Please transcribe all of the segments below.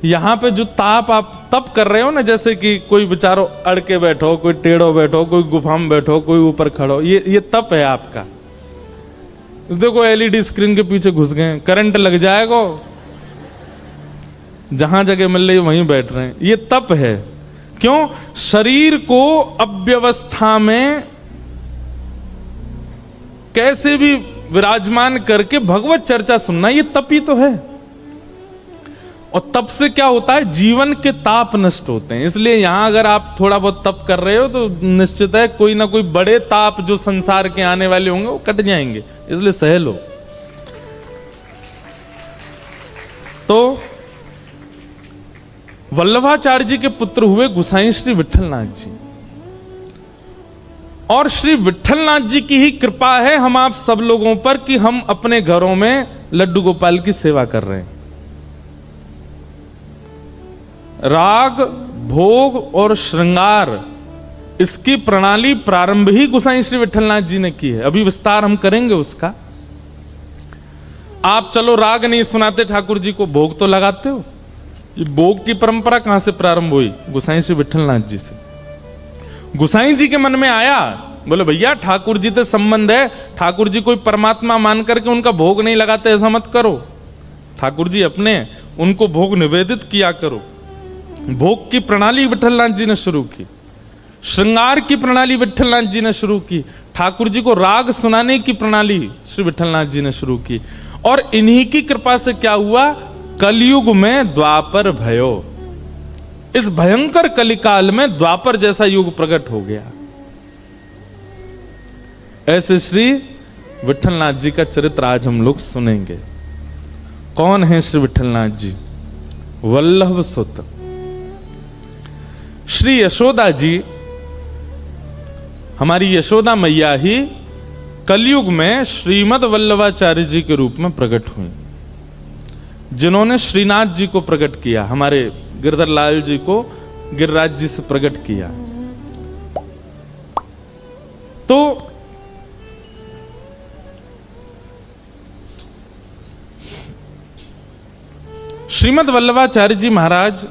यहां पे जो ताप आप तप कर रहे हो ना, जैसे कि कोई बेचारो अड़ के बैठो, कोई टेढ़ो बैठो, कोई गुफा में बैठो, कोई ऊपर खड़ो, ये तप है आपका। देखो एलईडी स्क्रीन के पीछे घुस गए, करंट लग जाएगा, जहां जगह मिल रही वहीं बैठ रहे हैं, ये तप है। क्यों? शरीर को अव्यवस्था में कैसे भी विराजमान करके भगवत चर्चा सुनना, ये तप ही तो है। और तप से क्या होता है? जीवन के ताप नष्ट होते हैं। इसलिए यहां अगर आप थोड़ा बहुत तप कर रहे हो तो निश्चित है कोई ना कोई बड़े ताप जो संसार के आने वाले होंगे वो कट जाएंगे, इसलिए सह लो। तो वल्लभाचार्य जी के पुत्र हुए गोसाई श्री विट्ठलनाथ जी, और श्री विट्ठलनाथ जी की ही कृपा है हम आप सब लोगों पर कि हम अपने घरों में लड्डू गोपाल की सेवा कर रहे हैं। राग, भोग और श्रृंगार, इसकी प्रणाली प्रारंभ ही गोसाई श्री विट्ठलनाथ जी ने की है। अभी विस्तार हम करेंगे उसका। आप चलो राग नहीं सुनाते ठाकुर जी को, भोग तो लगाते हो। ये भोग की परंपरा कहां से प्रारंभ हुई? गोसाई श्री विट्ठलनाथ जी से। गोसाई जी के मन में आया, बोले भैया ठाकुर जी से संबंध है, ठाकुर जी कोई परमात्मा मान करके उनका भोग नहीं लगाते, ऐसा मत करो। ठाकुर जी अपने उनको भोग निवेदित किया करो। भोग की प्रणाली विट्ठलनाथ जी ने शुरू की, श्रृंगार की प्रणाली विट्ठलनाथ जी ने शुरू की, ठाकुर जी को राग सुनाने की प्रणाली श्री विट्ठलनाथ जी ने शुरू की। और इन्हीं की कृपा से क्या हुआ? कलयुग में द्वापर भयो, इस भयंकर कलिकाल में द्वापर जैसा युग प्रकट हो गया। ऐसे श्री विट्ठलनाथ जी का चरित्र आज हम लोग सुनेंगे। कौन है श्री विट्ठलनाथ जी? वल्लभ सुत श्री यशोदा जी, हमारी यशोदा मैया ही कलयुग में श्रीमद वल्लभाचार्य जी के रूप में प्रकट हुई, जिन्होंने श्रीनाथ जी को प्रकट किया, हमारे गिरधर लाल जी को गिरिराज जी से प्रकट किया। तो श्रीमद वल्लभाचार्य जी महाराज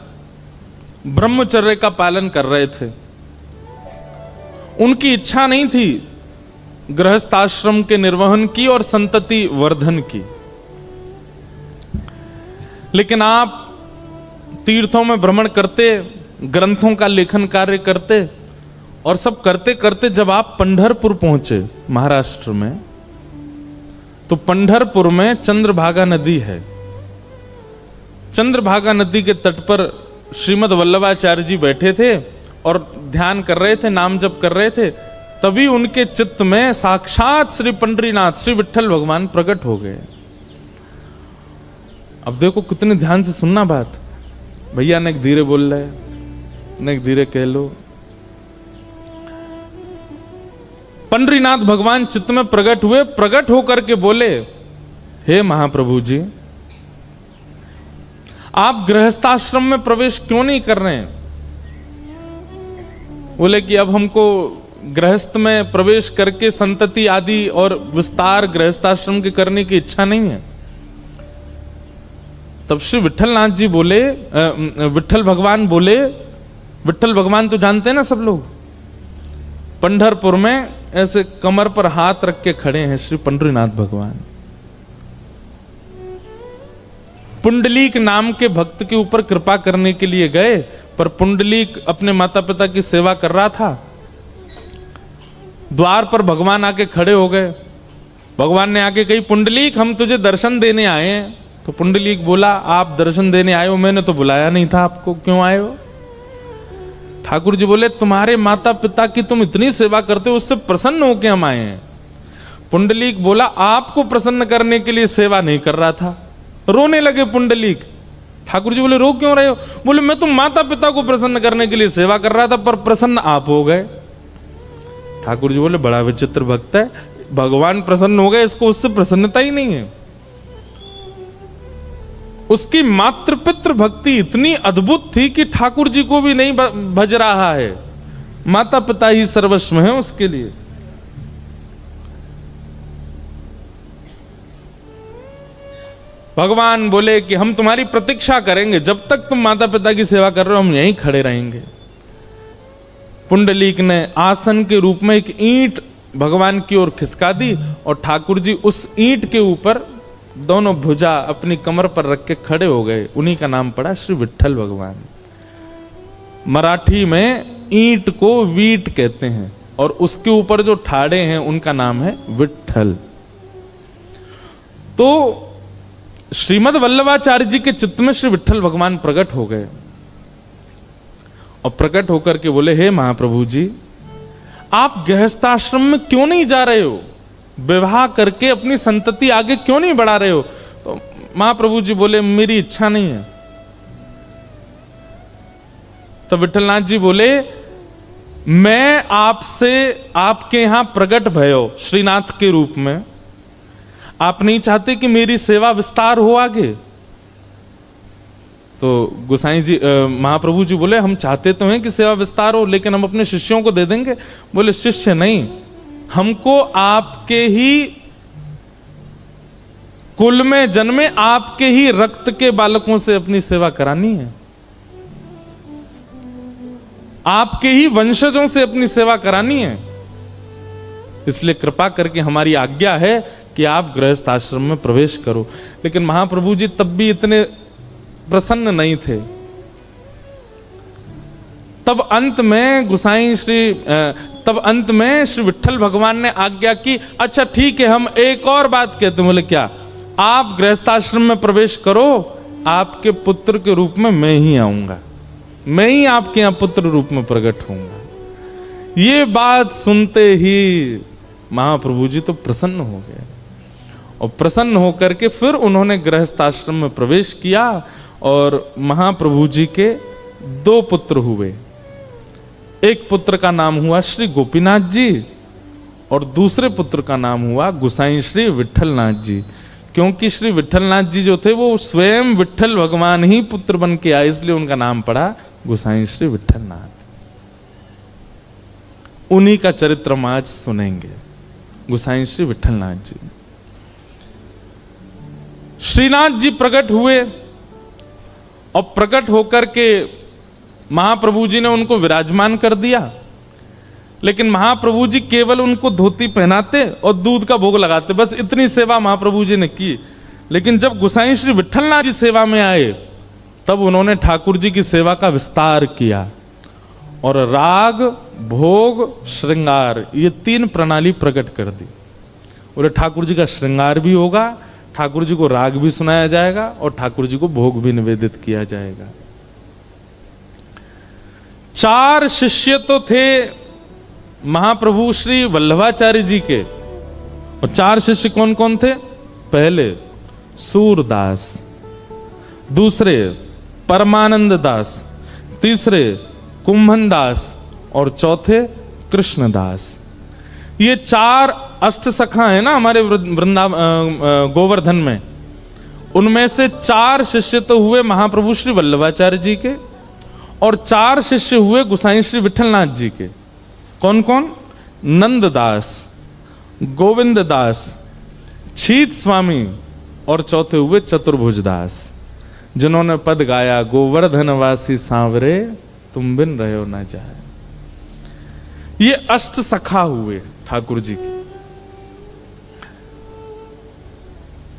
ब्रह्मचर्य का पालन कर रहे थे। उनकी इच्छा नहीं थी गृहस्थाश्रम के निर्वहन की और संतति वर्धन की, लेकिन आप तीर्थों में भ्रमण करते, ग्रंथों का लेखन कार्य करते, और सब करते करते जब आप पंढरपुर पहुंचे महाराष्ट्र में, तो पंढरपुर में चंद्रभागा नदी है। चंद्रभागा नदी के तट पर श्रीमद वल्लभाचार्य जी बैठे थे और ध्यान कर रहे थे, नाम जप कर रहे थे। तभी उनके चित्त में साक्षात श्री पंढरीनाथ श्री विट्ठल भगवान प्रकट हो गए। अब देखो कितने ध्यान से सुनना बात। भैया ने धीरे बोल रहे, ने धीरे कह लो। पंढरीनाथ भगवान चित्त में प्रकट हुए, प्रकट होकर के बोले, हे महाप्रभु जी, आप गृहस्थाश्रम में प्रवेश क्यों नहीं कर रहे हैं? बोले कि अब हमको गृहस्थ में प्रवेश करके संतति आदि और विस्तार गृहस्थाश्रम के करने की इच्छा नहीं है। तब श्री विट्ठलनाथ जी बोले, विट्ठल भगवान बोले, विट्ठल भगवान तो जानते हैं ना सब लोग, पंढरपुर में ऐसे कमर पर हाथ रख के खड़े हैं श्री पंढरीनाथ भगवान। पुंडलीक नाम के भक्त के ऊपर कृपा करने के लिए गए, पर पुंडलीक अपने माता पिता की सेवा कर रहा था। द्वार पर भगवान आके खड़े हो गए। भगवान ने आके कही, पुंडलीक हम तुझे दर्शन देने आए हैं। तो पुंडलीक बोला, आप दर्शन देने आए हो, मैंने तो बुलाया नहीं था आपको, क्यों आए हो? ठाकुर जी बोले, तुम्हारे माता पिता की तुम इतनी सेवा करते हो, उससे प्रसन्न होके हम आए हैं। पुंडलीक बोला, आपको प्रसन्न करने के लिए सेवा नहीं कर रहा था। रोने लगे पुंडलीक। ठाकुर जी बोले, रो क्यों रहे हो? बोले, मैं तो माता पिता को प्रसन्न करने के लिए सेवा कर रहा था, पर प्रसन्न आप हो गए। ठाकुर जी बोले, बड़ा विचित्र भक्त है, भगवान प्रसन्न हो गए, इसको उससे प्रसन्नता ही नहीं है। उसकी मातृपितृ भक्ति इतनी अद्भुत थी कि ठाकुर जी को भी नहीं भज रहा है, माता पिता ही सर्वस्व है उसके लिए। भगवान बोले कि हम तुम्हारी प्रतीक्षा करेंगे, जब तक तुम माता पिता की सेवा कर रहे हो हम यहीं खड़े रहेंगे। पुंडलीक ने आसन के रूप में एक ईंट भगवान की ओर खिसका दी और ठाकुर जी उस ईंट के ऊपर दोनों भुजा अपनी कमर पर रख के खड़े हो गए। उन्हीं का नाम पड़ा श्री विट्ठल भगवान। मराठी में ईंट को वीट कहते हैं और उसके ऊपर जो ठाड़े हैं उनका नाम है विट्ठल। तो श्रीमद् वल्लभाचार्य जी के चित्त में श्री विट्ठल भगवान प्रकट हो गए और प्रकट होकर के बोले, हे महाप्रभु जी, आप गृहस्थाश्रम में क्यों नहीं जा रहे हो? विवाह करके अपनी संतति आगे क्यों नहीं बढ़ा रहे हो? तो महाप्रभु जी बोले, मेरी इच्छा नहीं है। तो विट्ठलनाथ जी बोले, मैं आपसे आपके यहां प्रकट भयो श्रीनाथ के रूप में, आप नहीं चाहते कि मेरी सेवा विस्तार हो आगे? तो गोसाई जी महाप्रभु जी बोले, हम चाहते तो हैं कि सेवा विस्तार हो, लेकिन हम अपने शिष्यों को दे देंगे। बोले, शिष्य नहीं, हमको आपके ही कुल में जन्मे आपके ही रक्त के बालकों से अपनी सेवा करानी है, आपके ही वंशजों से अपनी सेवा करानी है। इसलिए कृपा करके हमारी आज्ञा है कि आप गृहस्थ आश्रम में प्रवेश करो। लेकिन महाप्रभु जी तब भी इतने प्रसन्न नहीं थे। तब अंत में श्री विट्ठल भगवान ने आज्ञा की, अच्छा ठीक है, हम एक और बात कहते हैं। बोले, क्या? आप गृहस्थाश्रम में प्रवेश करो, आपके पुत्र के रूप में मैं ही आऊंगा, मैं ही आपके यहां पुत्र रूप में प्रकट होऊंगा। ये बात सुनते ही महाप्रभु जी तो प्रसन्न हो गए और प्रसन्न होकर के फिर उन्होंने गृहस्थाश्रम में प्रवेश किया और महाप्रभु जी के 2 पुत्र हुए। एक पुत्र का नाम हुआ श्री गोपीनाथ जी और दूसरे पुत्र का नाम हुआ गोसाई श्री विट्ठलनाथ जी। क्योंकि श्री विट्ठलनाथ जी जो थे वो स्वयं विट्ठल भगवान ही पुत्र बन के आए, इसलिए उनका नाम पड़ा गोसाई श्री विट्ठलनाथ। उन्हीं का चरित्र हम आज सुनेंगे, गोसाई श्री विट्ठलनाथ जी। श्रीनाथ जी प्रकट हुए और प्रकट होकर के महाप्रभु जी ने उनको विराजमान कर दिया। लेकिन महाप्रभु जी केवल उनको धोती पहनाते और दूध का भोग लगाते, बस इतनी सेवा महाप्रभु जी ने की। लेकिन जब गोसाई श्री विट्ठलनाथ जी सेवा में आए तब उन्होंने ठाकुर जी की सेवा का विस्तार किया और राग, भोग, श्रृंगार, ये 3 प्रणाली प्रकट कर दी। बोले, ठाकुर जी का श्रृंगार भी होगा, ठाकुर जी को राग भी सुनाया जाएगा और ठाकुर जी को भोग भी निवेदित किया जाएगा। 4 शिष्य तो थे महाप्रभु श्री वल्लभाचार्य जी के, और 4 शिष्य कौन कौन थे? पहले सूरदास, दूसरे परमानंद दास, तीसरे कुंभन दास और चौथे कृष्णदास। ये 4 अष्ट सखा है ना हमारे गोवर्धन में, उनमें से 4 शिष्य तो हुए महाप्रभु श्री वल्लभाचार्य जी के और 4 शिष्य हुए गोसाई श्री विट्ठलनाथ जी के। कौन कौन? नंददास, गोविंद दास, छीत स्वामी और चौथे हुए चतुर्भुज दास, जिन्होंने पद गाया, गोवर्धनवासी सांवरे तुम बिन रहो ना जाए। ये अष्ट सखा हुए ठाकुर जी के।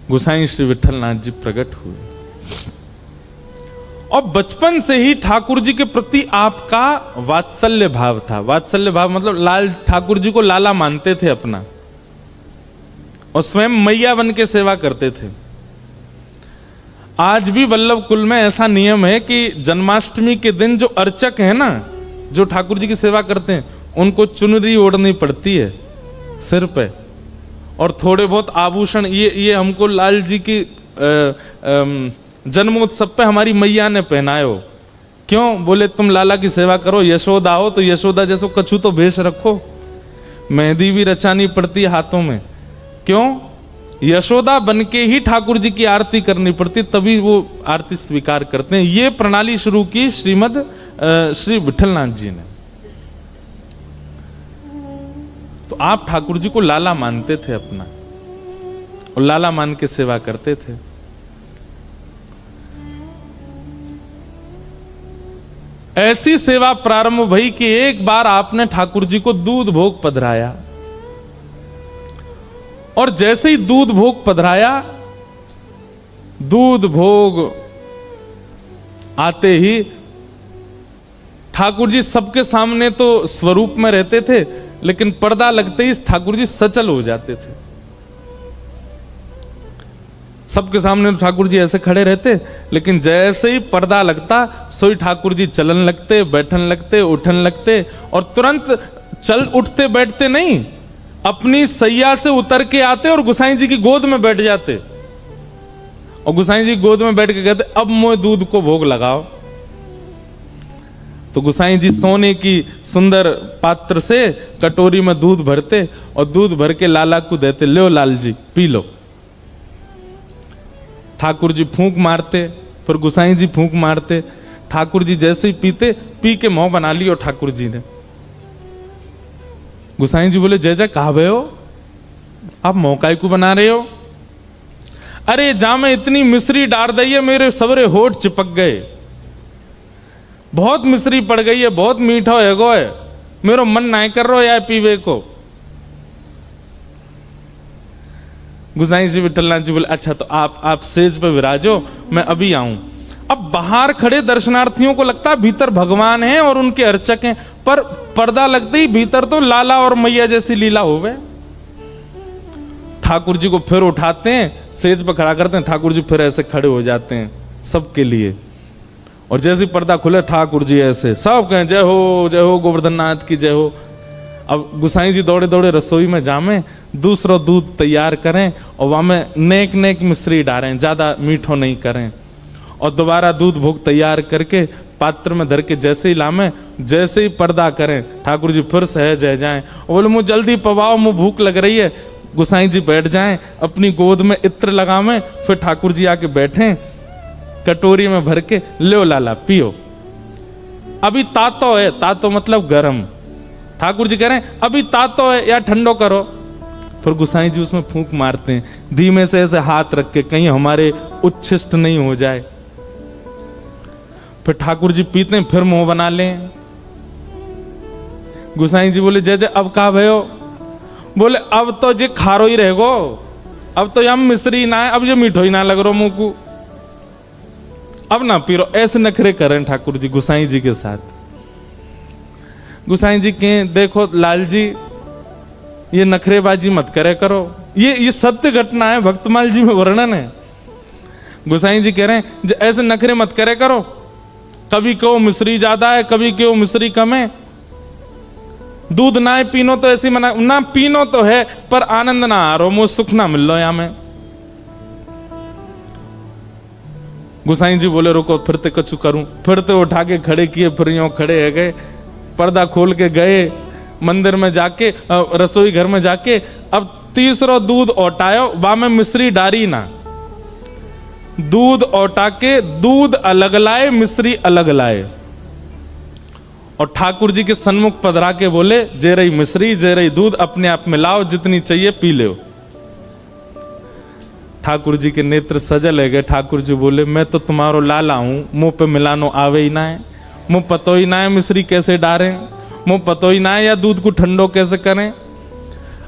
गोसाई श्री विट्ठलनाथ जी प्रकट हुए और बचपन से ही ठाकुर जी के प्रति आपका वात्सल्य भाव था। वात्सल्य भाव मतलब लाल, ठाकुर जी को लाला मानते थे अपना और स्वयं मैया बन के सेवा करते थे। आज भी वल्लभ कुल में ऐसा नियम है कि जन्माष्टमी के दिन जो अर्चक है ना, जो ठाकुर जी की सेवा करते हैं, उनको चुनरी ओढ़नी पड़ती है सिर पे और थोड़े बहुत आभूषण। ये हमको लाल जी की जन्मोत्सव पे हमारी मैया ने पहनायो। क्यों? बोले, तुम लाला की सेवा करो, यशोदा हो तो यशोदा जैसो कछु तो भेष रखो। मेहंदी भी रचानी पड़ती है हाथों में। क्यों? यशोदा बन के ही ठाकुर जी की आरती करनी पड़ती, तभी वो आरती स्वीकार करते हैं। ये प्रणाली शुरू की श्री विट्ठलनाथ जी ने। तो आप ठाकुर जी को लाला मानते थे अपना और लाला मान के सेवा करते थे। ऐसी सेवा प्रारंभ भई कि एक बार आपने ठाकुर जी को दूध भोग पधराया, और जैसे ही दूध भोग पधराया, दूध भोग आते ही ठाकुर जी सबके सामने तो स्वरूप में रहते थे, लेकिन पर्दा लगते ही ठाकुर जी सचल हो जाते थे। सबके सामने ठाकुर जी ऐसे खड़े रहते, लेकिन जैसे ही पर्दा लगता सोई ठाकुर जी चलन लगते, बैठन लगते, उठन लगते, और तुरंत चल उठते बैठते नहीं, अपनी सैया से उतर के आते और गुसाई जी की गोद में बैठ जाते, और गुसाई जी गोद में बैठ के कहते अब मोए दूध को भोग लगाओ। तो गुसाई जी सोने की सुंदर पात्र से कटोरी में दूध भरते और दूध भर के लाला को देते, लो Lal G P low. Thakur ji फूंक मारते, फिर गुसाई जी फूंक मारते। ठाकुर जी जैसे ही पीते, पी के मुंह बना लियो ठाकुर जी ने। गुसाई जी बोले जय जय कहा भे हो, आप मौकाई को बना रहे हो? अरे जा में इतनी मिश्री डाल दी है, मेरे सबरे होठ चिपक गए, बहुत मिश्री पड़ गई है, बहुत मीठा है, मेरा मन नहीं कर रहा है पीवे को। गुसाई जी विठलनाथ जी बोले अच्छा तो आप सेज पे विराजो, मैं अभी आऊं। अब बाहर खड़े दर्शनार्थियों को लगता है भीतर भगवान हैं और उनके अर्चक हैं, पर पर्दा लगते ही भीतर तो लाला और मैया जैसी लीला हो गए। ठाकुर जी को फिर उठाते हैं, सेज पर खड़ा करते हैं, ठाकुर जी फिर ऐसे खड़े हो जाते हैं सबके लिए, और जैसे पर्दा खुले ठाकुर जी ऐसे सब कहें जय हो गोवर्धन नाथ की जय हो। अब गुसाई जी दौड़े दौड़े रसोई में जामे, दूसरा दूध तैयार करें और वहां में नेक नेक मिश्री डालें, ज्यादा मीठो नहीं करें, और दोबारा दूध भोग तैयार करके पात्र में धर के जैसे ही लामे, जैसे ही पर्दा करें ठाकुर जी फिर सहज रह जाएं, बोले मुझे जल्दी पवाओ, मुझे भूख लग रही है। गुसाई जी बैठ जाएं, अपनी गोद में इत्र लगावें, फिर ठाकुर जी आके बैठें, कटोरी में भर के लो लाला पियो। अभी तातो है, तातो मतलब गरम। ठाकुर जी कह रहे हैं अभी तातो है या ठंडो करो। फिर गुसाई जी उसमें फूंक मारते हैं, धीमे से ऐसे हाथ रख के, कहीं हमारे उच्छिष्ट नहीं हो जाए। फिर ठाकुर जी पीते हैं, फिर मुंह बना लें। गुसाई जी बोले जय जय अब कहा भयो? बोले अब तो जे खारो ही रहेगो, अब तो यम मिश्री ना है, अब जो मीठो ही ना लग रो मुंह को, अब ना पी रो। ऐसे नखरे करें ठाकुर जी गुसाई जी के साथ। गुसाई जी के देखो लाल जी ये नखरेबाजी मत करे करो, ये सत्य घटना है, भक्तमाल जी में वर्णन है। गुसाई जी कह रहे हैं ऐसे नखरे मत करे करो, कभी क्यों मिश्री ज्यादा है, कभी क्यों मिश्री कम है, दूध ना पीनो तो ऐसी मना ना, पीनो तो है पर आनंद ना आ रहा, मुझे सुख ना मिल लो यहां में। गुसाई जी बोले रुको फिर ते कछु करूं, फिर ते उठा के खड़े किए, फिर यूं खड़े है गए, पर्दा खोल के गए मंदिर में जाके, रसोई घर में जाके, अब तीसरा दूध औटायो, वहां में मिश्री डारी ना, दूध औटा के दूध अलग लाए, मिश्री अलग लाए, और ठाकुर जी के सन्मुख पधरा के बोले जे रही मिश्री जे रही दूध अपने आप में लाओ, जितनी चाहिए पी लो। ठाकुर जी के नेत्र सजल है गए। ठाकुर जी बोले मैं तो तुम्हारो लाला हूं, मुंह पे मिलानो आवे ही ना है, मुंह पतो ही ना है मिश्री कैसे डालें, मुंह पतो ही ना है या दूध को ठंडो कैसे करें।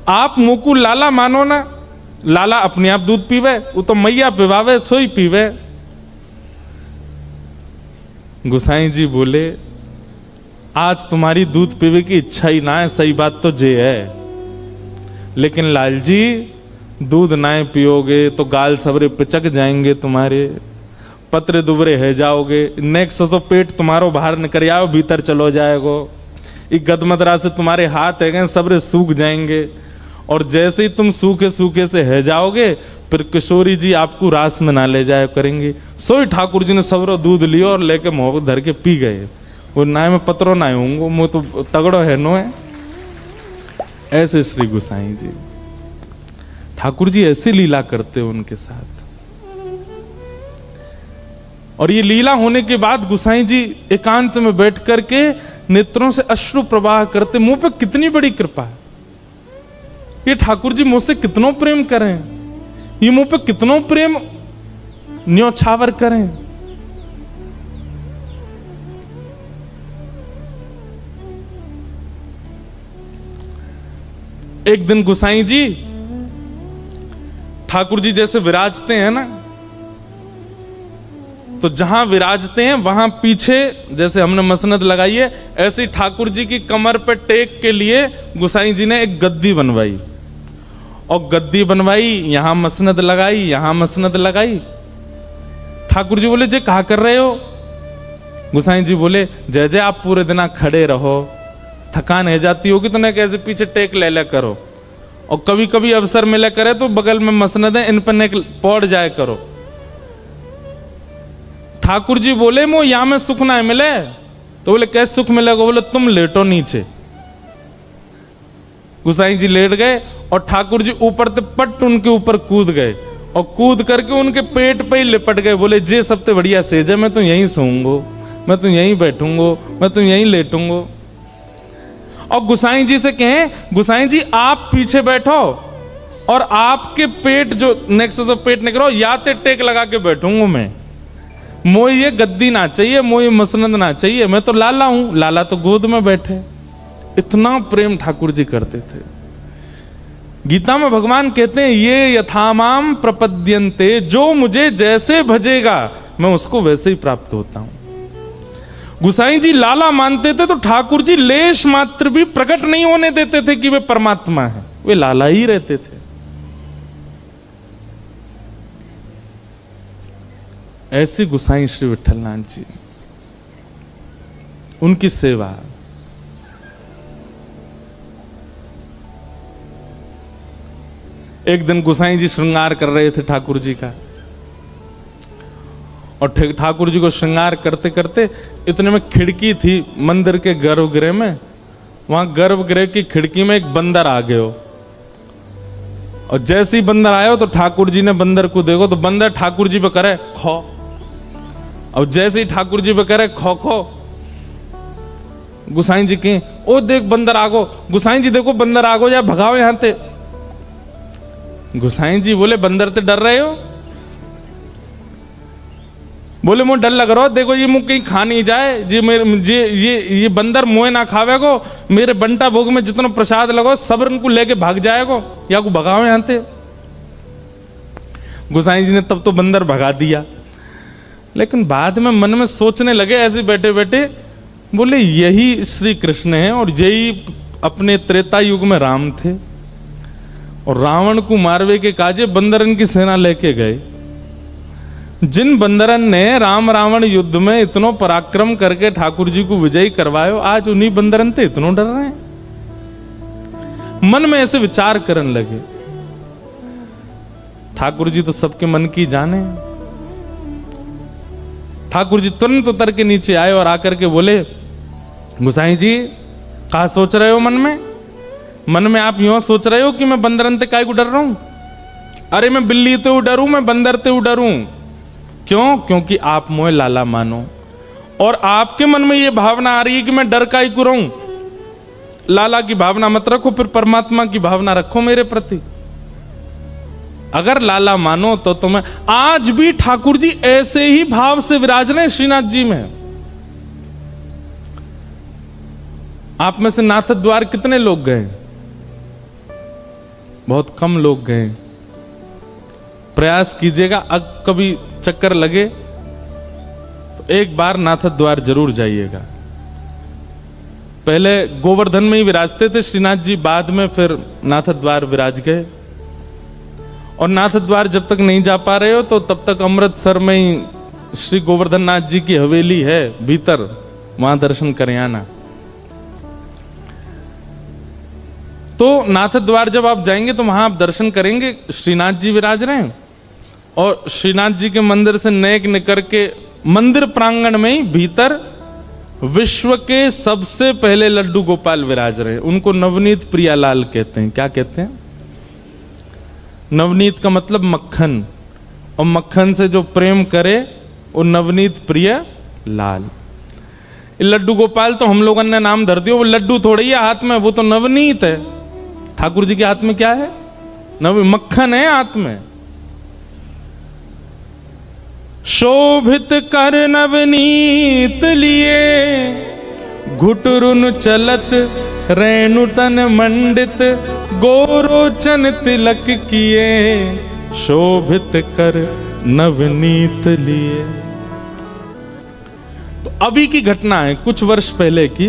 आप मुंह को लाला मानो ना, लाला अपने आप दूध पीवे, वो तो मैया पिवावे सोई पीवे। गुसाई जी बोले आज तुम्हारी दूध पीवे की इच्छा ही ना है, सही बात तो जे है, लेकिन लाल जी दूध ना पियोगे तो गाल सबरे पिचक जाएंगे तुम्हारे, पत्र दुबरे है जाओगे, नेक्स्ट तो पेट तुम्हारो बाहर निकल आओ भीतर चलो जाएगो, एक गदमदरा से तुम्हारे हाथ है गए सबरे सूख जाएंगे, और जैसे ही तुम सूखे सूखे से है जाओगे फिर किशोरी जी आपको रास में ना ले जाया करेंगे। सोई ठाकुर जी ने सबरो दूध लियो और लेके मुंह धर के पी गए। वो नाय में पत्रो ना होंगे, मुंह तो तगड़ो है नो है। ऐसे श्री गुसाई जी ठाकुर जी ऐसी लीला करते हो उनके साथ। और ये लीला होने के बाद गुसाई जी एकांत में बैठ करके नेत्रों से अश्रु प्रवाह करते, मुंह पे कितनी बड़ी कृपा है, ये ठाकुर जी मुझसे कितनों प्रेम करें, ये मुंह पे कितनों प्रेम न्योछावर करें। एक दिन गुसाई जी ठाकुर जी जैसे विराजते हैं ना, तो जहां विराजते हैं वहां पीछे जैसे हमने मसनद लगाई है, ऐसी ठाकुर जी की कमर पे टेक के लिए गुसाई जी ने एक गद्दी बनवाई, और गद्दी बनवाई, यहां मसनद लगाई, यहां मसनद लगाई। ठाकुर जी बोले, जे कहा कर रहे हो? गुसाई जी बोले, जय जय आप पूरे दिन खड़े रहो, थकान है जाती होगी तो न कैसे पीछे टेक ले ले करो, और कभी कभी अवसर मिले करे तो बगल में मसनद है, इन पर नेक पौड़ जाए करो। ठाकुर जी बोले, मो यहां में सुख ना मिले। तो बोले, कैसे सुख मिलेगा? बोले, तुम लेटो नीचे। गुसाई जी लेट गए और ठाकुर जी ऊपर से पट उनके ऊपर कूद गए, और कूद करके उनके पेट पे ही लिपट गए। बोले, जे सबसे बढ़िया सेज है, मैं तो यहीं सोऊंगो, मैं तो यहीं बैठूंगो, मैं तो यहीं लेटूंगो। और गुसाई जी से कहें, गुसाई जी आप पीछे बैठो और आपके पेट जो नेक्स्ट से पेट निकलो, या ते टेक लगा के बैठूंगा मैं, मोई ये गद्दी ना चाहिए, मोई मसनद ना चाहिए, मैं तो लाला हूं। लाला तो गोद में बैठे। इतना प्रेम ठाकुर जी करते थे। गीता में भगवान कहते हैं, ये यथामाम प्रपद्यन्ते, जो मुझे जैसे भजेगा मैं उसको वैसे ही प्राप्त होता हूं। गुसाई जी लाला मानते थे तो ठाकुर जी लेश मात्र भी प्रकट नहीं होने देते थे कि वे परमात्मा है, वे लाला ही रहते थे। ऐसे गुसाई श्री विठलनाथ जी, उनकी सेवा। एक दिन गुसाई जी श्रृंगार कर रहे थे ठाकुर जी का, और ठाकुर जी को श्रृंगार करते करते इतने में खिड़की थी मंदिर के गर्भगृह में, वहां गर्भगृह की खिड़की में एक बंदर आ गए हो, और जैसे ही बंदर आया हो तो ठाकुर जी ने बंदर को देखो तो बंदर ठाकुर जी पे करे खो, और जैसे ही ठाकुर जी पे करे खो खो, गुसाई जी के, ओ देख बंदर आगो, गुसाई जी देखो बंदर आगो, या भगाओ यहां ते। गुसाई जी बोले, बंदर ते डर रहे हो? बोले, मुझे डर लग रहा हो, देखो ये मुंह कहीं खा नहीं जाए जी, मेरे ये बंदर मुंह ना खावे को, मेरे बंटा भोग में जितना प्रसाद लगो सब उनको लेके भाग जाएगो, या को भगाओ यहां से। गुसाई जी ने तब तो बंदर भगा दिया, लेकिन बाद में मन में सोचने लगे ऐसे बैठे बैठे, बोले यही श्री कृष्ण है, और यही अपने त्रेता युग में राम थे, और रावण को मारवे के काजे बंदरन की सेना लेके गए। जिन बंदरन ने राम रावण युद्ध में इतनो पराक्रम करके ठाकुर जी को विजयी करवायो, आज उन्हीं बंदरन ते इतनो डर रहे हैं। मन में ऐसे विचार करने लगे। ठाकुर जी तो सबके मन की जाने। ठाकुर जी तुरंत उतर के नीचे आए और आकर के बोले, गुसाई जी कहा सोच रहे हो मन में? मन में आप यूं सोच रहे हो कि मैं बंदरन ते काय को डर रहा हूं? अरे मैं बिल्ली ते डरूं, मैं बंदर ते डरूं। क्यों? क्योंकि आप मोए लाला मानो, और आपके मन में यह भावना आ रही है कि मैं डर का ही को रहूं। लाला की भावना मत रखो, फिर परमात्मा की भावना रखो मेरे प्रति। अगर लाला मानो तो तुम्हें, आज भी ठाकुर जी ऐसे ही भाव से विराज रहे श्रीनाथ जी में। आप में से नाथ द्वार कितने लोग गए? बहुत कम लोग गए। प्रयास कीजिएगा, अब कभी चक्कर लगे तो एक बार नाथ द्वार जरूर जाइएगा। पहले गोवर्धन में ही विराजते थे श्रीनाथ जी, बाद में फिर नाथ द्वार विराज गए। और नाथ द्वार जब तक नहीं जा पा रहे हो तो तब तक अमृतसर में ही श्री गोवर्धन नाथ जी की हवेली है भीतर, वहां दर्शन करें आना। तो नाथ द्वार जब आप जाएंगे तो वहां आप दर्शन करेंगे, श्रीनाथ जी विराज रहे हैं, और श्रीनाथ जी के मंदिर से नेक निकल के मंदिर प्रांगण में ही भीतर विश्व के सबसे पहले लड्डू गोपाल विराज रहे हैं। उनको नवनीत प्रियालाल कहते हैं। क्या कहते हैं? नवनीत का मतलब मक्खन, और मक्खन से जो प्रेम करे वो नवनीत प्रिय लाल। लड्डू गोपाल तो हम लोगों ने नाम धर दिया, वो लड्डू थोड़ी है हाथ में, वो तो नवनीत है। ठाकुर जी के हाथ में क्या है? मक्खन है हाथ में। शोभित कर नवनीत लिए, घुटरुन चलत रेणुतन मंडित गोरोचन तिलक किए, शोभित कर नवनीत लिए। तो अभी की घटना है, कुछ वर्ष पहले की।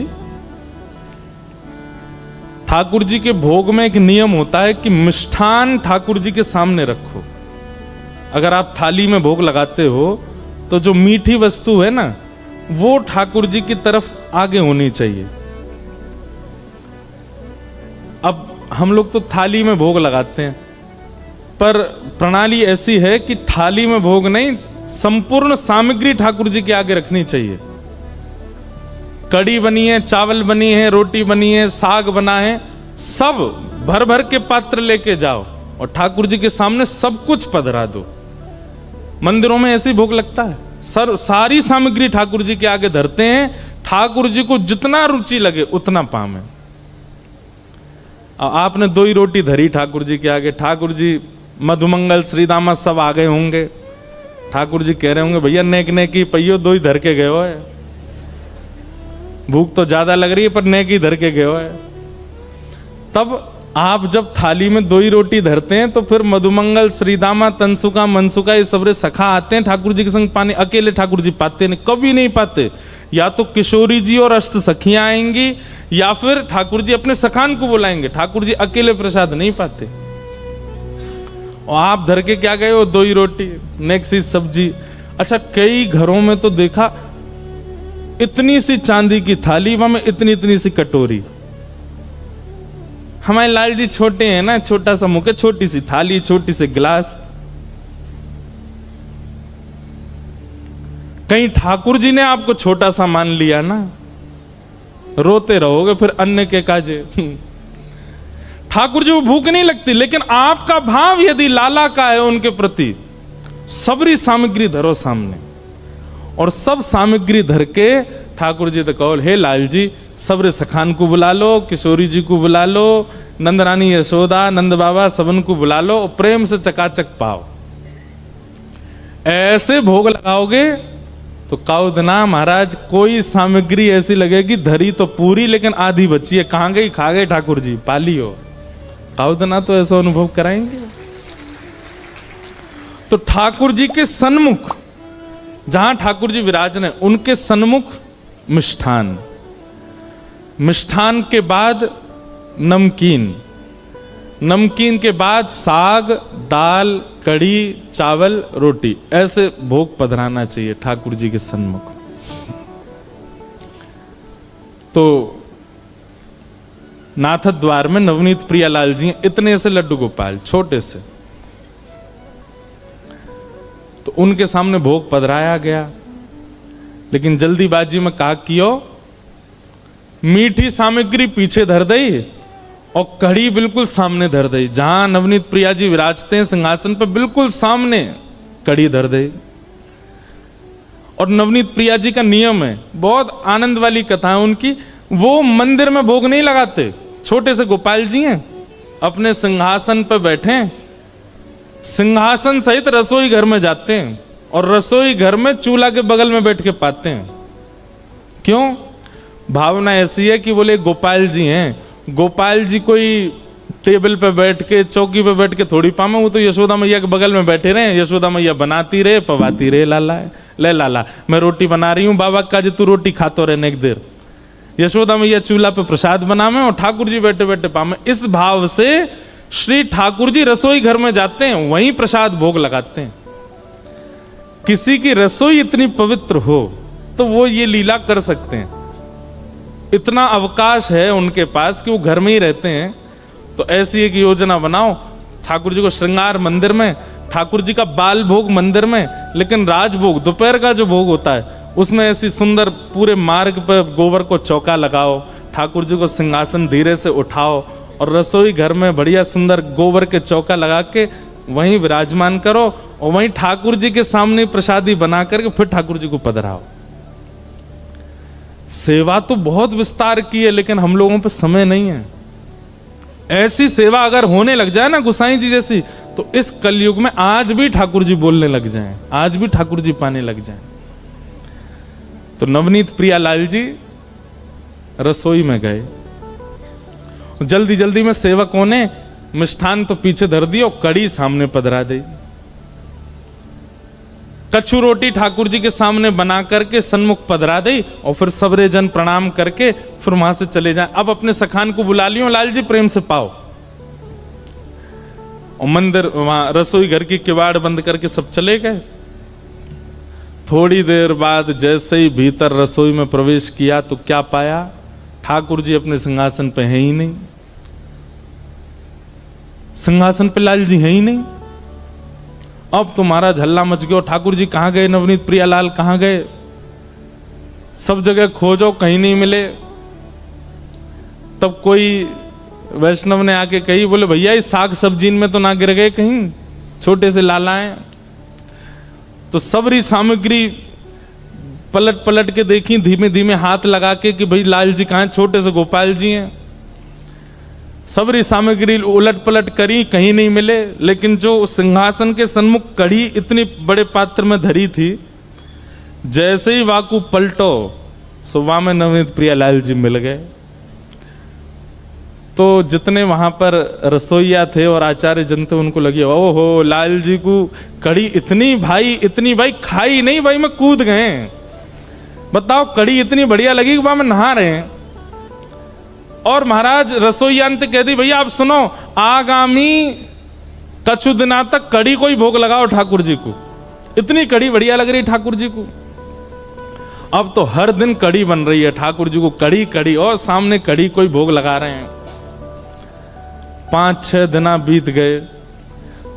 ठाकुर जी के भोग में एक नियम होता है कि मिष्ठान ठाकुर जी के सामने रखो। अगर आप थाली में भोग लगाते हो तो जो मीठी वस्तु है ना, वो ठाकुर जी की तरफ आगे होनी चाहिए। अब हम लोग तो थाली में भोग लगाते हैं, पर प्रणाली ऐसी है कि थाली में भोग नहीं, संपूर्ण सामग्री ठाकुर जी के आगे रखनी चाहिए। कड़ी बनी है, चावल बनी है, रोटी बनी है, साग बना है, सब भर भर के पात्र लेके जाओ और ठाकुर जी के सामने सब कुछ पधरा दो। मंदिरों में ऐसे भोग लगता है, सारी सामग्री ठाकुर जी के आगे धरते हैं, ठाकुर जी को जितना रुचि लगे उतना पावे। आपने 2 ही रोटी धरी ठाकुर जी के आगे, ठाकुर जी मधुमंगल श्रीदामा सब आ गए होंगे, ठाकुर जी कह रहे होंगे भैया नेक नेकी पहियो 2 ही धर के गए हो है, भूख तो ज्यादा लग रही है पर नेकी धर के गए हो है। तब आप जब थाली में 2 ही रोटी धरते हैं तो फिर मधुमंगल श्रीदामा तनसुका मनसुका ये सबरे सखा आते हैं ठाकुर जी के संग पानी। अकेले ठाकुर जी पाते नहीं, कभी नहीं पाते। या तो किशोरी जी और अष्ट सखियां आएंगी या फिर ठाकुर जी अपने सखान को बुलाएंगे, ठाकुर जी अकेले प्रसाद नहीं पाते। और आप धर के क्या गए हो, 2 ही रोटी, नेक्स्ट सी सब्जी। अच्छा, कई घरों में तो देखा इतनी सी चांदी की थाली, वहां इतनी इतनी सी कटोरी। हमारे लाल जी छोटे हैं ना, छोटा सा मुख है, छोटी सी थाली, छोटी सी गिलास। कहीं ठाकुर जी ने आपको छोटा सा मान लिया ना, रोते रहोगे फिर अन्य के काजे। ठाकुर जी को भूख नहीं लगती, लेकिन आपका भाव यदि लाला का है उनके प्रति, सबरी सामग्री धरो सामने और सब सामग्री धर के ठाकुर जी तो कहो, हे लाल जी सबरे सखान को बुला लो, किशोरी जी को बुला लो, नंदरानी यशोदा नंद बाबा सबन को बुला लो, प्रेम से चकाचक पाओ। ऐसे भोग लगाओगे तो काउदना महाराज कोई सामग्री ऐसी लगेगी धरी तो पूरी लेकिन आधी बची है, कहां गई, खा गए ठाकुर जी, पाली हो। काउदना तो ऐसा अनुभव कराएंगे। तो ठाकुर जी के सन्मुख, जहां ठाकुर जी विराजने उनके सन्मुख मिष्ठान, मिष्ठान के बाद नमकीन, नमकीन के बाद साग दाल कढ़ी चावल रोटी, ऐसे भोग पधराना चाहिए ठाकुर जी के सन्मुख। तो नाथ द्वार में नवनीत प्रियालाल जी इतने से लड्डू गोपाल, छोटे से, तो उनके सामने भोग पधराया गया। लेकिन जल्दीबाजी में कहा कियो, मीठी सामग्री पीछे धर दई और कढ़ी बिल्कुल सामने धर दई। जहां नवनीत प्रिया जी विराजते हैं सिंहासन पर, बिल्कुल सामने कढ़ी धर दई। और नवनीत प्रिया जी का नियम है, बहुत आनंद वाली कथा है उनकी, वो मंदिर में भोग नहीं लगाते। छोटे से गोपाल जी हैं, अपने सिंहासन पर बैठे, सिंहासन सहित रसोई घर में जाते हैं और रसोई घर में चूल्हा के बगल में बैठ के पाते हैं। क्यों? भावना ऐसी है कि बोले गोपाल जी हैं, गोपाल जी कोई टेबल पे बैठ के चौकी पे बैठ के थोड़ी पामे, वो तो यशोदा मैया के बगल में बैठे रहे, यशोदा मैया बनाती रहे पवाती रहे, लाला ले लाला मैं रोटी बना रही हूँ, बाबा का जी तू रोटी खातो रहने एक देर। यशोदा मैया चूल्हा पे प्रसाद बनावे और ठाकुर जी बैठे बैठे पामे। इस भाव से श्री ठाकुर जी रसोई घर में जाते हैं, वहीं प्रसाद भोग लगाते हैं। किसी की रसोई इतनी पवित्र हो तो वो ये लीला कर सकते हैं, इतना अवकाश है उनके पास कि वो घर में ही रहते हैं। तो ऐसी एक योजना बनाओ, ठाकुर जी को श्रृंगार मंदिर में, ठाकुर जी का बाल भोग मंदिर में, लेकिन राजभोग दोपहर का जो भोग होता है उसमें ऐसी सुंदर पूरे मार्ग पर गोबर को चौका लगाओ, ठाकुर जी को सिंहासन धीरे से उठाओ और रसोई घर में बढ़िया सुंदर गोबर के चौका लगा के वहीं विराजमान करो और वहीं ठाकुर जी के सामने प्रसादी बना करके फिर ठाकुर जी को पधराओ। सेवा तो बहुत विस्तार की है, लेकिन हम लोगों पे समय नहीं है। ऐसी सेवा अगर होने लग जाए ना गोसाई जी जैसी, तो इस कलयुग में आज भी ठाकुर जी बोलने लग जाएं, आज भी ठाकुर जी पाने लग जाएं। तो नवनीत प्रियालाल जी रसोई में गए, जल्दी जल्दी में सेवकों ने मिष्ठान तो पीछे धर दी और कड़ी सामने पधरा दी। कच्छु रोटी ठाकुर जी के सामने बना करके सन्मुख पधरा दी और फिर सबरे जन प्रणाम करके फिर वहां से चले जाए। अब अपने सखान को बुला लियो, लाल जी प्रेम से पाओ। और मंदिर वहां रसोई घर की किवाड़ बंद करके सब चले गए। थोड़ी देर बाद जैसे ही भीतर रसोई में प्रवेश किया तो क्या पाया, ठाकुर जी अपने सिंहासन पे हैं ही नहीं। सिंहासन पे लाल जी हैं ही नहीं। अब तुम्हारा झल्ला मच गया, ठाकुर जी कहां गए, नवनीत प्रियालाल कहां गए, सब जगह खोजो कहीं नहीं मिले। तब कोई वैष्णव ने आके कही, बोले भैया इस साग सब्जी में तो ना गिर गए कहीं, छोटे से लालाएं। तो सबरी सामग्री पलट पलट के देखी, धीमे धीमे हाथ लगा के कि भाई लाल जी कहां, छोटे से गोपाल जी हैं। सबरी सामग्री उलट पलट करी, कहीं नहीं मिले। लेकिन जो सिंहासन के सन्मुख कड़ी इतनी बड़े पात्र में धरी थी, जैसे ही वाकू पलटो सुबह में नवनीत प्रियालाल जी मिल गए। तो जितने वहां पर रसोईया थे और आचार्य जन थे, उनको लगे ओहो लाल जी को कड़ी इतनी भाई खाई नहीं भाई मैं कूद गए। बताओ कड़ी इतनी बढ़िया लगी कि वहां में नहा रहे हैं। और महाराज रसोईया ने कह दी, भैया आप सुनो, आगामी कछु दिना तक कड़ी को ही भोग लगाओ ठाकुर जी को, इतनी कड़ी बढ़िया लग रही ठाकुर जी को। अब तो हर दिन कड़ी बन रही है ठाकुर जी को, कड़ी कड़ी, और सामने कड़ी को ही भोग लगा रहे हैं। 5-6 दिन बीत गए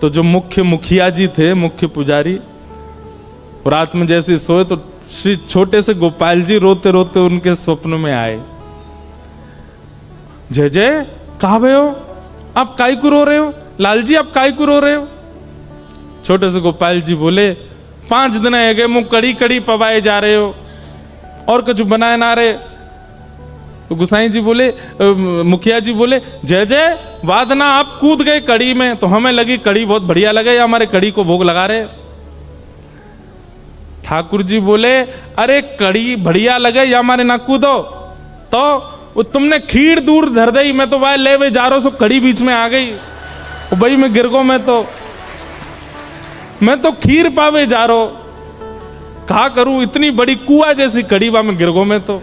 तो जो मुख्य मुखिया जी थे, मुख्य पुजारी, रात में जैसे सोए तो श्री छोटे से गोपाल जी रोते रोते उनके स्वप्न में आए। जय जय कहा भय हो, आप काई को रो रहे हो, लाल जी आप काई को रो रहे हो। छोटे से गोपाल जी बोले, 5 दिन है गए मुंह कड़ी कड़ी पवाए जा रहे हो और कुछ बनाए ना रहे। तो गुसाई जी बोले, मुखिया जी बोले, जय जय वादना आप कूद गए कड़ी में, तो हमें लगी कड़ी बहुत बढ़िया लगे, या हमारे कड़ी को भोग लगा रहे। ठाकुर जी बोले, अरे कड़ी बढ़िया लगे या हमारे ना कूदो, तो वो तुमने खीर दूर धर दई, मैं तो वह ले जा रहा हूं, सो कड़ी बीच में आ गई भाई, मैं गिर गो, मैं तो खीर पावे जा रहा हूं, कहा करूं इतनी बड़ी कुआ जैसी कड़ी बा में गिर गो मैं तो।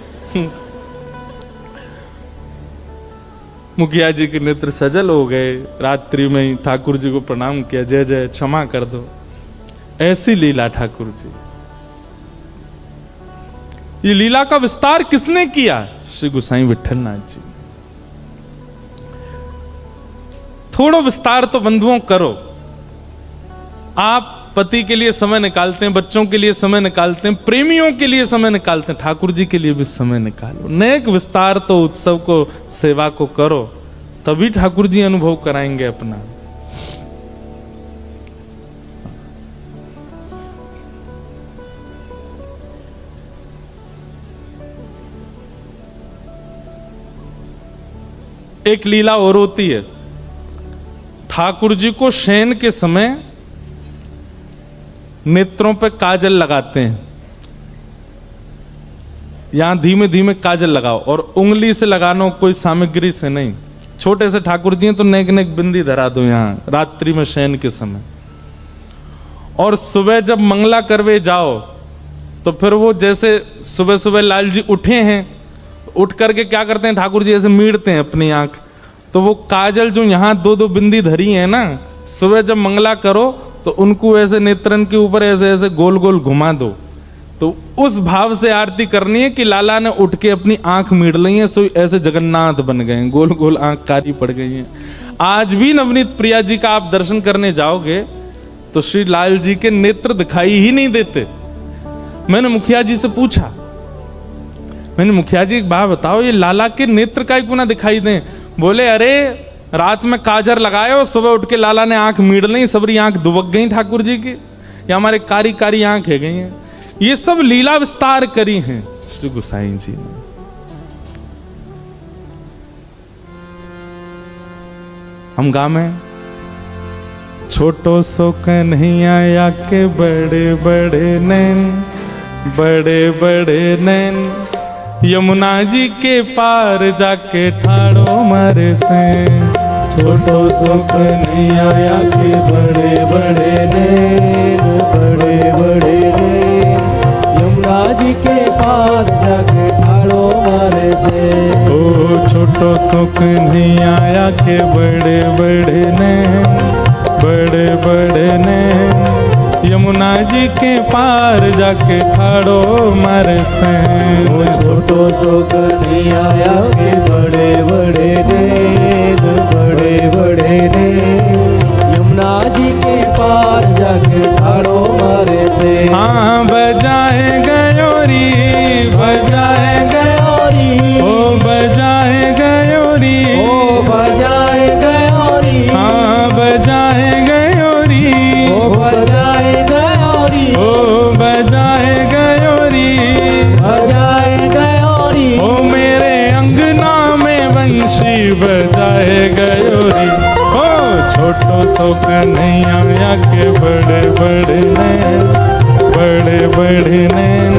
मुखिया जी के नेत्र सजल हो गए। रात्रि में ही ठाकुर जी को प्रणाम किया, जय जय क्षमा कर दो। ऐसी लीला ठाकुर जी। ये लीला का विस्तार किसने किया? श्री गोसाई विठलनाथ जी। थोड़ा विस्तार तो बंधुओं करो। आप पति के लिए समय निकालते हैं, बच्चों के लिए समय निकालते हैं, प्रेमियों के लिए समय निकालते हैं, ठाकुर जी के लिए भी समय निकालो। नेक विस्तार तो उत्सव को, सेवा को करो, तभी ठाकुर जी अनुभव कराएंगे अपना। एक लीला और होती है, ठाकुर जी को शयन के समय नेत्रों पे काजल लगाते हैं। यहां धीमे धीमे काजल लगाओ और उंगली से लगाना, कोई सामग्री से नहीं। छोटे से ठाकुर जी हैं तो नेक नेक बिंदी धरा दो यहां रात्रि में शयन के समय। और सुबह जब मंगला करवे जाओ तो फिर वो जैसे सुबह सुबह लाल जी उठे हैं, उठ करके क्या करते हैं, ठाकुर जी ऐसे मीड़ते हैं अपनी आंख, तो वो काजल जो यहां 2-2 बिंदी धरी है ना, सुबह जब मंगला करो तो उनको ऐसे नेत्रन के ऊपर ऐसे ऐसे गोल गोल घुमा दो। तो उस भाव से आरती करनी है कि लाला ने उठ के अपनी आंख मीड़ ली है, सो ऐसे जगन्नाथ बन गए हैं, गोल गोल आंख कारी पड़ गई है। आज भी नवनीत प्रिया जी का आप दर्शन करने जाओगे तो श्री लाल जी के नेत्र दिखाई ही नहीं देते। मैंने मुखिया जी से पूछा, मैंने मुखिया जी एक बात बताओ, ये लाला के नेत्र का क्यों ना दिखाई दें? बोले अरे रात में काजर लगाए और सुबह उठ के लाला ने आंख मीड़ ली, सबरी आंख दुबक गई ठाकुर जी की, या हमारे कारी कारी आंख है गई हैं। ये सब लीला विस्तार करी हैं श्री गोसाई जी ने। हम गा में छोटो सो कन्हैया या के बड़े बड़े नैन, बड़े बड़े नैन, यमुना जी के पार जाके ठाड़ो मारे से। छोटो सुख नहीं आया के बड़े बड़े नैन, बड़े बड़े नैन, यमुना जी के पार जाके ठाड़ो मारे से। ओ छोटो सुख नहीं आया के बड़े बड़े नैन, बड़े बड़े नैन, यमुना जी के पार जाके ठाड़ो मारे से। वो छोटो सुख नहीं आया के बड़े बड़े नैन, बड़े बड़े नैन, यमुना जी के पार जाके ठाड़ो मारे से। हाँ बजाए गयोरी, बजाए गयोरी, ओ बजाए गयोरी, ओ बजाए गयोरी, हाँ बजाए गयोरी, ओ बजाए गयोरी, ओ बजाए गयोरी, बजाए गयोरी, ओ मेरे अंगना में बंशी बजाए गयोरी। ओ छोटो सो कन्हैया के बड़े बड़े नैन, बड़े बड़े नैन,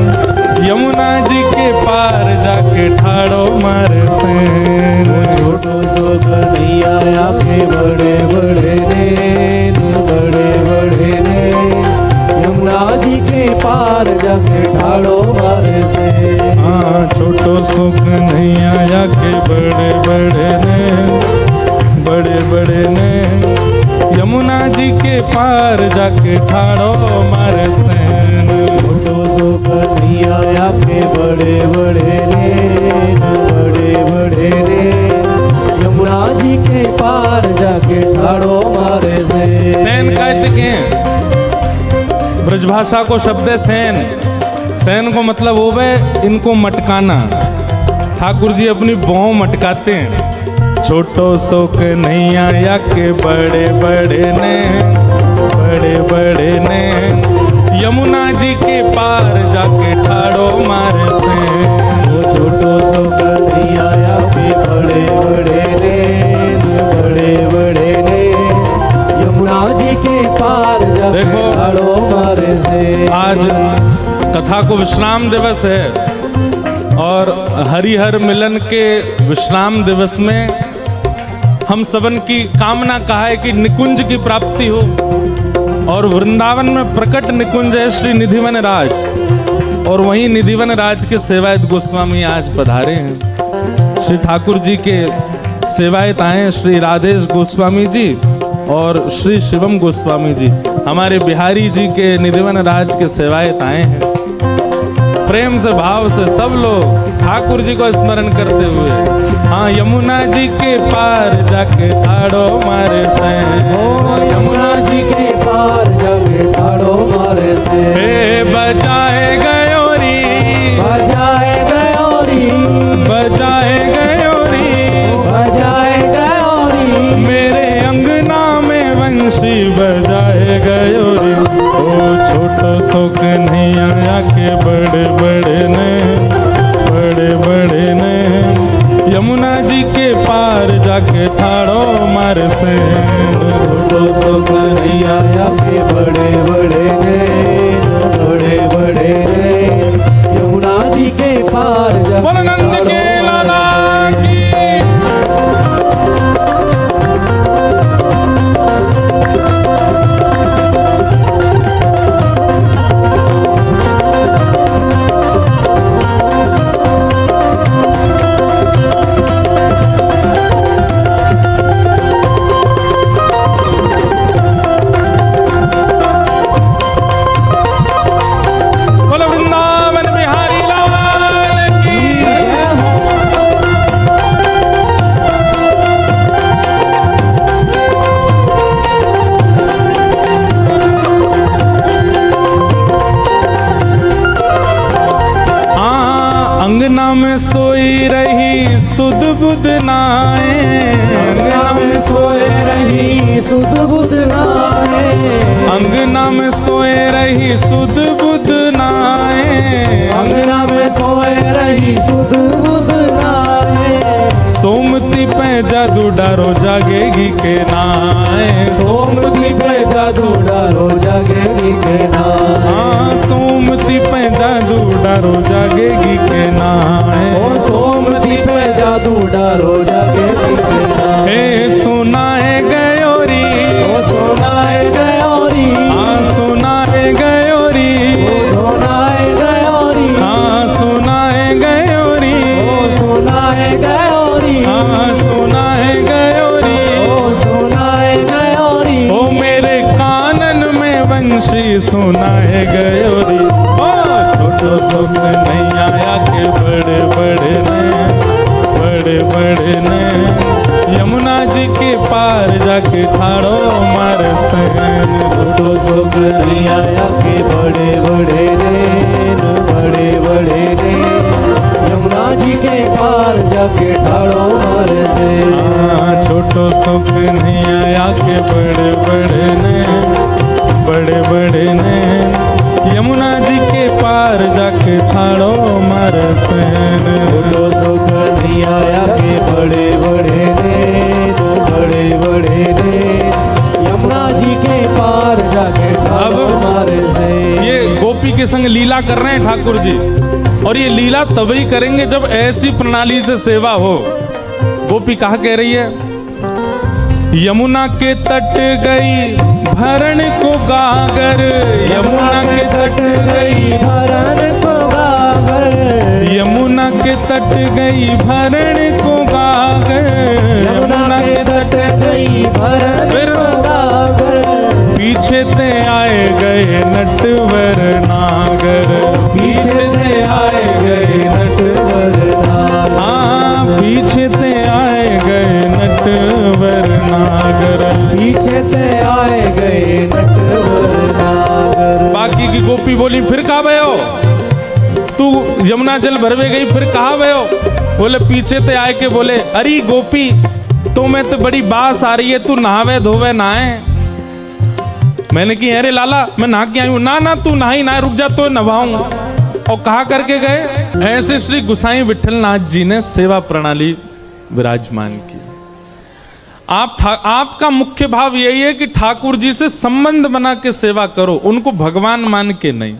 यमुना जी के पार जाके ठाड़ो मारे से। छोटो सो कन्हैया के बड़े बड़े नैन, बड़े बड़े नैन, यमुना जी के पार जाके ठाड़ो मारे से। हाँ छोटो सो कन्हैया के बड़े बड़े नैन, बड़े बड़े नैन, यमुना जी के पार जाके ठाड़ो मारे से। छोटो सो कन्हैया के बड़े बड़े नैन, बड़े बड़े नैन, यमुना जी के पार जाके ठाड़ो मारे से। सैन कहते के ब्रजभाषा को शब्द है सैन। सैन को मतलब होवे इनको मटकाना। ठाकुर जी अपनी भौं मटकाते हैं। छोटो सो कन्हैया के बड़े बड़े नैन, बड़े बड़े नैन, यमुना जी के पार जाके ठाड़ो मारे से। वो छोटो सो कन्हैया के बड़े बड़े नैन, बड़े बड़े नैन, यमुना जी के पार जाके देखो, ठाड़ो मारे से। आज कथा को विश्राम दिवस है और हरिहर मिलन के विश्राम दिवस में हम सबन की कामना कहा है कि निकुंज की प्राप्ति हो। और वृंदावन में प्रकट निकुंज है श्री निधिवन राज, और वहीं निधिवन राज के सेवायत गोस्वामी आज पधारे हैं। श्री ठाकुर जी के सेवायत आए श्री राधेश गोस्वामी जी और श्री शिवम गोस्वामी जी, हमारे बिहारी जी के निधिवन राज के सेवायत आए हैं। प्रेम से भाव से सब लोग ठाकुर जी को स्मरण करते हुए हाँ यमुना जी के पार जाके ठाड़ो मारे से। ओ यमुना जी के पार जाके ठाड़ो मारे से। हे बजाए गयोरी, बजाए गयोरी, बजाए गयोरी, बजाए गयोरी, मेरे अंगना में बंशी बजाए गयोरी। ओ छोटो सो कन्हैया के बड़े बड़े नैन, बड़े बड़े नैन, यमुना जी के पार जाके ठाड़ो मारे से। छोटो सो कन्हैया के बड़े बड़े नैन, बड़े बड़े नैन, यमुना जी के पार जाके बोलो नंद के लाला की। बोलो वृंदावन बिहारी लाल की। अंगना में सोई रही सुध बुध नाए, अंगना में सोए रही सुध बुध नाए, अंगना में सोए रही सुध बुध नाए, अंगना में सोए रही सुध बुध नाए, सोमती पे जादू डारो जागेगी के नाय। सोमती पे जादू डारो जागेगी के नाय। हाँ सोमती पे जादू डारो जागेगी के नाय। ओ सोमती पे जादू डारो जागेगी के नाय। हे सुनाए गयोरी, ओ सोनाए गयोरी, हाँ सुनाए गयोरी, ओ सोनाए गयोरी, हाँ सुनाए गयोरी, ओ सोनाए गयोरी, हाँ सुनाए गयोरी। ओ सोनाए गयोरी। ओ मेरे कानन में वंशी सुनाए गयोरी। ओ छोटो सुख नहीं आया के बड़े बड़े ने, बड़े बड़े ने यमुना जी के पार जाके ठाड़ो मार सैन। छोटो सुख नहीं आया के बड़े बड़े नैन, बड़े बड़े नैन यमुना जी के पार जाके ठाड़ो मारे से। हाँ छोटो सुख नहीं आया के बड़े बड़े ने, बड़े बड़े ने यमुना जी के पार जाके ठाड़ो मार सैन। छोटो सुख नहीं आया के बड़े बड़े नैन, बड़े बड़े नैन यमुना जी के पार जाके ठाड़ो मारे से। ये गोपी के संग लीला कर रहे हैं ठाकुर जी, और ये लीला तभी करेंगे जब ऐसी प्रणाली से सेवा हो। गोपी कहा कह रही है, यमुना के तट गई भरण को गागर, यमुना के तट गई भरण को गागर, यमुना के तट गई भरण को गागर, यमुना के तट गई भरण को गागर। पीछे ते आए गए नटवर नागर, पीछे से आए गए नटवर नागर। हाँ पीछे ते आए गए नटवर नागर। पीछे से आए गए नटवर नागर। बाकी की गोपी बोली फिर कहा भयो, तू यमुना जल भरवे गई फिर कहा भयो? बोले पीछे ते आए के बोले, अरे गोपी तो मैं तो बड़ी बास आ रही है, तू नहावे धोवे नहाए। मैंने की अरे लाला मैं नहा के आई हूं। ना ना तू नहा ही ना, रुक जा तो नहाऊंगा। और कहा करके गए। ऐसे श्री गुसाई विठलनाथ जी ने सेवा प्रणाली विराजमान की। आपका मुख्य भाव यही है कि ठाकुर जी से संबंध बना के सेवा करो, उनको भगवान मान के नहीं।